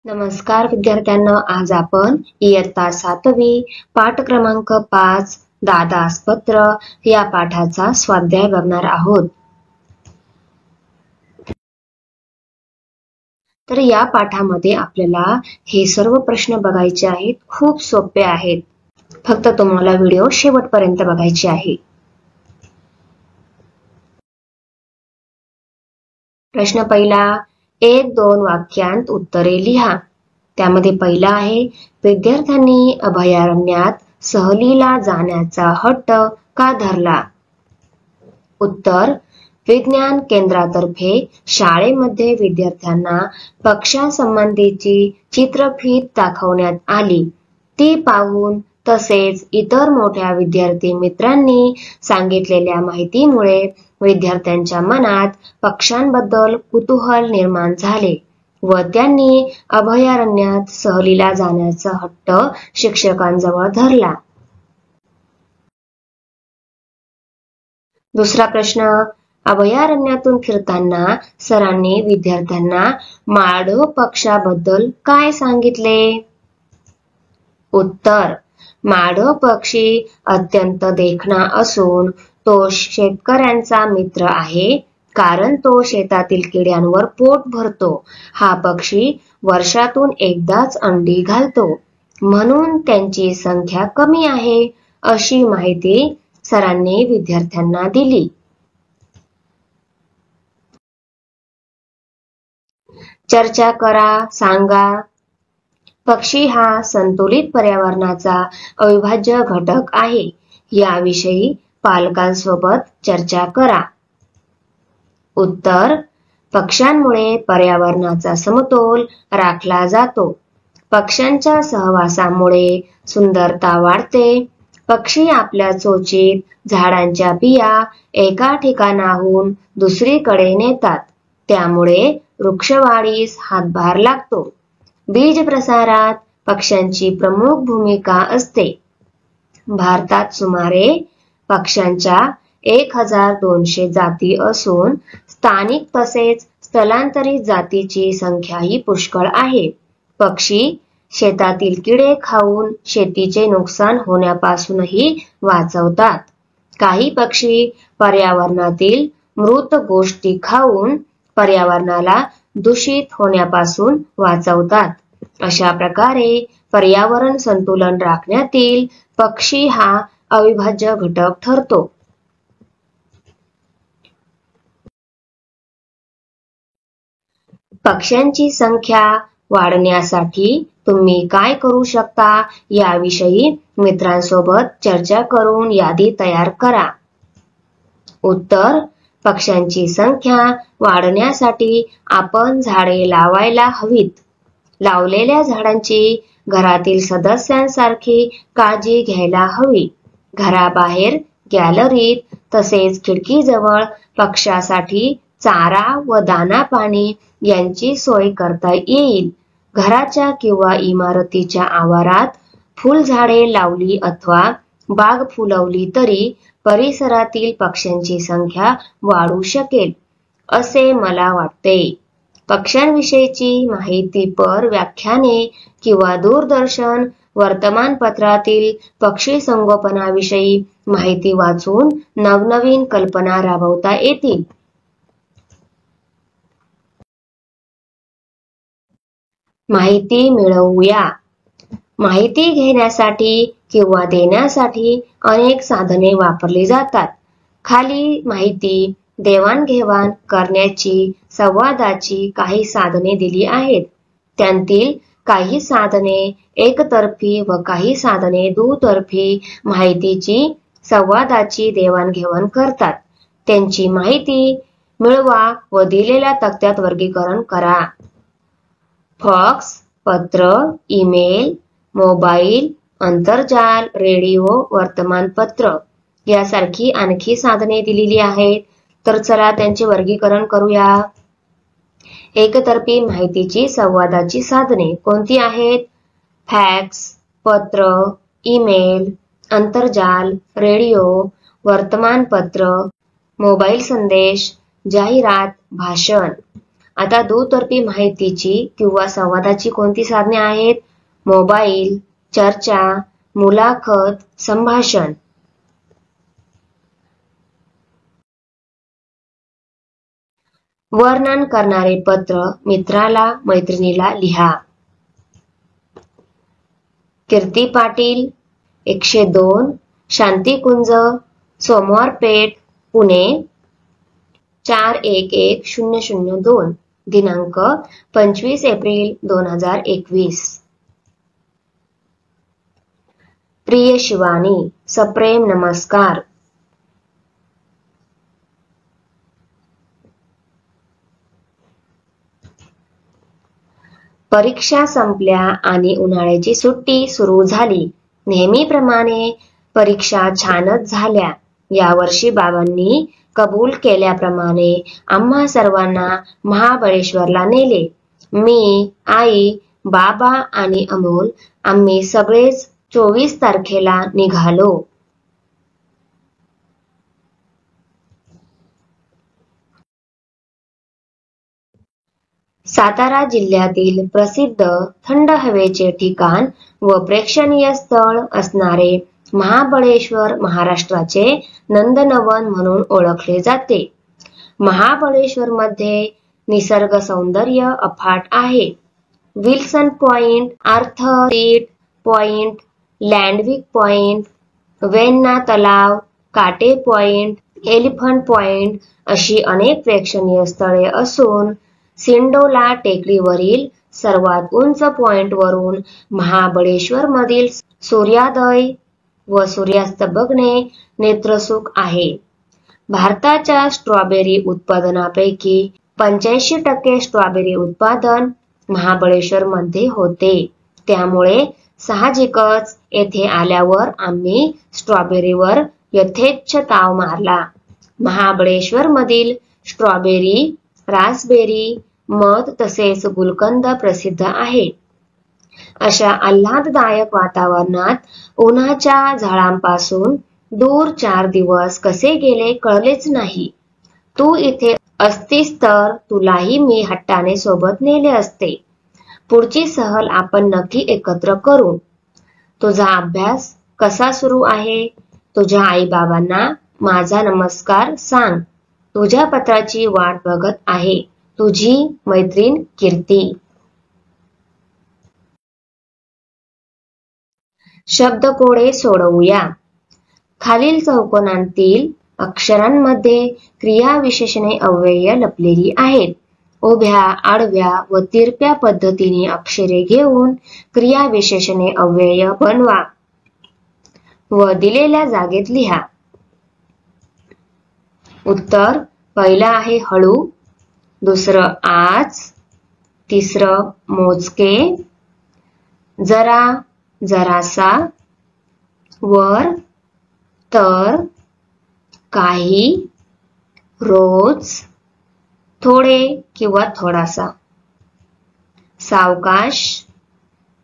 नमस्कार विद्यार्थ्यांनो, आज आपण इयत्ता 7वी पाठ क्रमांक 5 दादास पत्र या पाठाचा स्वाध्याय बघणार आहोत. तर या पाठामध्ये आपल्याला हे सर्व प्रश्न बघायचे आहेत. खूप सोपे आहेत. फक्त तुम्हाला व्हिडिओ शेवटपर्यंत बघायचे आहे. प्रश्न पहिला, 1-2 वाक्यांत उत्तरे लिहा. त्यामध्ये पहिला आहे, विद्यार्थ्यांनी अभयारण्यात सहलीला जाण्याचा हट्ट का धरला? उत्तर, विज्ञान केंद्रातर्फे शाळेमध्ये विद्यार्थ्यांना पक्ष्यांसंबंधीची चित्रफीत दाखवण्यात आली. ती पाहून तसेच इतर मोठ्या विद्यार्थी मित्रांनी सांगितलेल्या माहितीमुळे विद्यार्थ्यांच्या मनात पक्ष्यांबद्दल कुतूहल निर्माण झाले व त्यांनी अभयारण्यात सहलीला जाण्याचा हट्ट शिक्षकांजवळ धरला. दुसरा प्रश्न, अभयारण्यातून फिरताना सरांनी विद्यार्थ्यांना माळढोक पक्ष्याबद्दल काय सांगितले? उत्तर, माळढोक पक्षी अत्यंत देखणा असून तो शेतकऱ्यांचा मित्र आहे, कारण तो शेतातील किड्यांवर पोट भरतो. हा पक्षी वर्षातून एकदाच अंडी घालतो, म्हणून त्यांची संख्या कमी आहे, अशी माहिती सरांनी विद्यार्थ्यांना दिली. चर्चा करा, सांगा. पक्षी हा संतुलित पर्यावरणाचा अविभाज्य घटक आहे. याविषयी पालकांसोबत चर्चा करा. उत्तर, पक्ष्यांमुळे पर्यावरणाचा समतोल राखला जातो. पक्ष्यांच्या सहवासामुळे सुंदरता वाढते. पक्षी आपल्या चोचीत झाडांच्या बिया एका ठिकाणाहून दुसरीकडे नेतात, त्यामुळे वृक्षवाढीस हातभार लागतो. बीज प्रसारात पक्ष्यांची प्रमुख भूमिका असते. भारतात सुमारे पक्ष्यांच्या 1200 जाती असून स्थानिक तसेच स्थलांतरित जातीची संख्याही पुष्कळ आहे. पक्षी शेतातील किडे खाऊन शेतीचे नुकसान होण्यापासूनही वाचवतात. काही पक्षी पर्यावरणातील मृत गोष्टी खाऊन पर्यावरणाला दूषित होण्यापासून वाचवतात. अशा प्रकारे पर्यावरण संतुलन राखण्यातील पक्षी हा अविभाज्य घटक ठरतो. पक्ष्यांची संख्या वाढण्यासाठी तुम्ही काय करू शकता, याविषयी मित्रांसोबत चर्चा करून यादी तयार करा. उत्तर, पक्ष्यांची संख्या वाढण्यासाठी आपण झाडे लावायला हवीत. लावलेल्या झाडांची घरातील सदस्यांसारखी काळजी घ्यायला हवी. घराबाहेर, गॅलरीत तसेच खिडकीजवळ पक्ष्यासाठी चारा व दाना पाणी यांची सोय करता येईल. घराच्या किंवा इमारतीच्या आवारात फुलझाडे लावली अथवा बाग फुलवली तरी परिसरातील पक्ष्यांची संख्या वाढू शकेल, असे मला वाटते. पक्ष्यांविषयीची माहितीपर व्याख्याने किंवा दूरदर्शन वर्तमानपत्रातील पक्षी संगोपनाविषयी माहिती वाचून नवनवीन कल्पना राबवता येतील. माहिती मिळवूया. माहिती घेण्यासाठी किंवा देण्यासाठी अनेक साधने वापरली जातात. खाली माहिती देवाणघेवाण करण्याची संवादाची काही साधने दिली आहेत. त्यांतील काही साधने एकतर्फी व काही साधने दुतर्फी माहितीची संवादाची देवाणघेवाण करतात. त्यांची माहिती मिळवा व दिलेल्या तक्त्यात वर्गीकरण करा. फॉक्स, पत्र, ईमेल, मोबाईल, आंतरजाल, रेडिओ, वर्तमानपत्र यासारखी आणखी साधने दिलेली आहेत. तर चला त्यांचे वर्गीकरण करूया. एकतर्फी माहितीची संवादाची साधने कोणती आहेत? फॅक्स, पत्र, ईमेल, आंतरजाल, रेडिओ, वर्तमानपत्र, मोबाईल संदेश, जाहिरात, भाषण. आता दुतर्फी माहितीची किंवा संवादाची कोणती साधने आहेत? मोबाईल, चर्चा, मुलाखत, संभाषण. वर्णन करणारे पत्र मित्राला मैत्रिणीला लिहा. कीर्ती पाटील, 102, शांतिकुंज, सोमवार पेठ, पुणे 411002. दिनांक 25 एप्रिल 2021. प्रिय शिवानी, सप्रेम नमस्कार. परीक्षा संपल्या आणि उन्हाळ्याची सुट्टी सुरू झाली. नेहमीप्रमाणे परीक्षा छानच झाल्या. यावर्षी बाबांनी कबूल केल्याप्रमाणे आम्हा सर्वांना महाबळेश्वरला नेले. मी, आई, बाबा आणि अमोल आम्ही सगळेच 24 तारखेला निघालो. सातारा जिल्ह्यातील प्रसिद्ध थंड हवेचे ठिकाण व प्रेक्षणीय स्थळ असणारे महाबळेश्वर महाराष्ट्राचे नंदनवन म्हणून ओळखले जाते. महाबळेश्वरमध्ये निसर्ग सौंदर्य अफाट आहे. Wilson point, Arthur seat point, Lodwick point, Venna तलाव, काटे पॉइंट, एलिफंट पॉइंट अशी अनेक प्रेक्षणीय स्थळे असून सिंडोला टेकडीवरील सर्वात उंच पॉइंटवरून महाबळेश्वर मधील सूर्योदय व सूर्यास्त बघणे नेत्रसुख आहे. भारताच्या स्ट्रॉबेरी उत्पादनापैकी 85% स्ट्रॉबेरी उत्पादन महाबळेश्वर मध्ये होते. त्यामुळे साहजिकच येथे आल्यावर आम्ही स्ट्रॉबेरीवर यथेच्छ ताव मारला. महाबळेश्वर मधील स्ट्रॉबेरी, रासबेरी, मध तसेच गुलकंद प्रसिद्ध आहे. अशा आल्हाददायक वातावरणात उन्हाच्या झळांपासून दूर 4 दिवस कसे गेले कळलेच नाही. तू इथे असतीस तर तुलाही मी हट्टाने सोबत नेले असते. पुढची सहल आपण नक्की एकत्र करू. तुझा अभ्यास कसा सुरू आहे? तुझ्या आई बाबांना माझा नमस्कार सांग. तुझ्या पत्राची वाट बघत आहे. तुझी मैत्रीण कीर्ती. शब्दकोडे सोडवूया. खालील चौकोनांतील अक्षरांमध्ये क्रियाविशेषणे अव्यय लपलेली आहेत. उभ्या, आडव्या व तिरप्या पद्धतीने अक्षरे घेऊन क्रियाविशेषणे अव्यय बनवा व दिलेल्या जागेत लिहा. उत्तर पहिलं आहे हळू, दुसरं आज, तिसरं मोजके, जरा, जरासा, वर, तर, काही, रोज, थोडे किंवा थोडासा, सावकाश,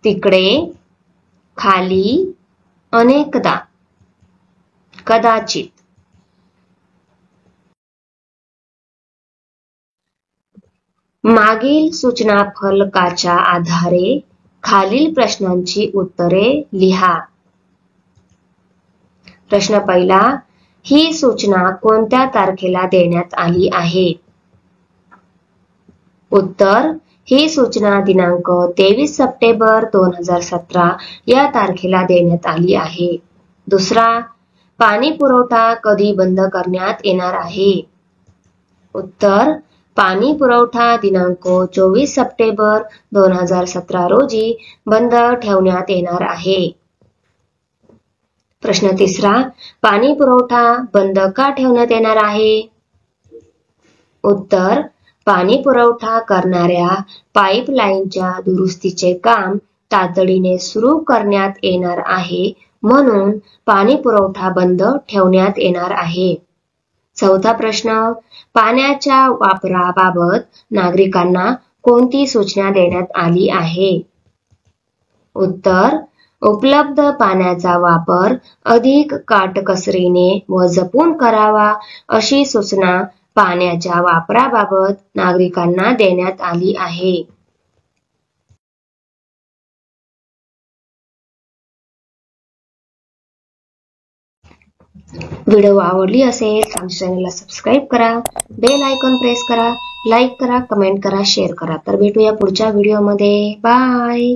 तिकडे, खाली, अनेकदा, कदाचित. मागील सूचना फलकाच्या आधारे खालील प्रश्नांची उत्तरे लिहा. प्रश्न पहिला, ही सूचना कोणत्या तारखेला देण्यात आली आहे? उत्तर, ही सूचना दिनांक 23 सप्टेंबर 2017 या तारखेला देण्यात आली आहे. दुसरा, पाणी पुरवठा कधी बंद करण्यात येणार आहे? उत्तर, पाणी पुरवठा दिनांक 24 सप्टेंबर 2017 रोजी बंद ठेवण्यात येणार आहे. प्रश्न तिसरा, पाणी पुरवठा बंद का ठेवण्यात येणार आहे? उत्तर, पाणी पुरवठा करणाऱ्या पाईपलाईनच्या दुरुस्तीचे काम तातडीने सुरू करण्यात येणार आहे म्हणून पाणी पुरवठा बंद ठेवण्यात येणार आहे. चौथा प्रश्न, पाण्याच्या वापराबाबत नागरिकांना कोणती सूचना देण्यात आली आहे? उत्तर, उपलब्ध पाण्याचा वापर अधिक काटकसरीने व जपून करावा अशी सूचना पाण्याच्या वापराबाबत नागरिकांना देण्यात आली आहे. व्हिडिओ आवडली असेल तर चॅनलला सबस्क्राईब करा, बेल आयकॉन प्रेस करा, लाईक करा, कमेंट करा, शेअर करा. तर भेटूया पुढच्या व्हिडिओमध्ये. बाय.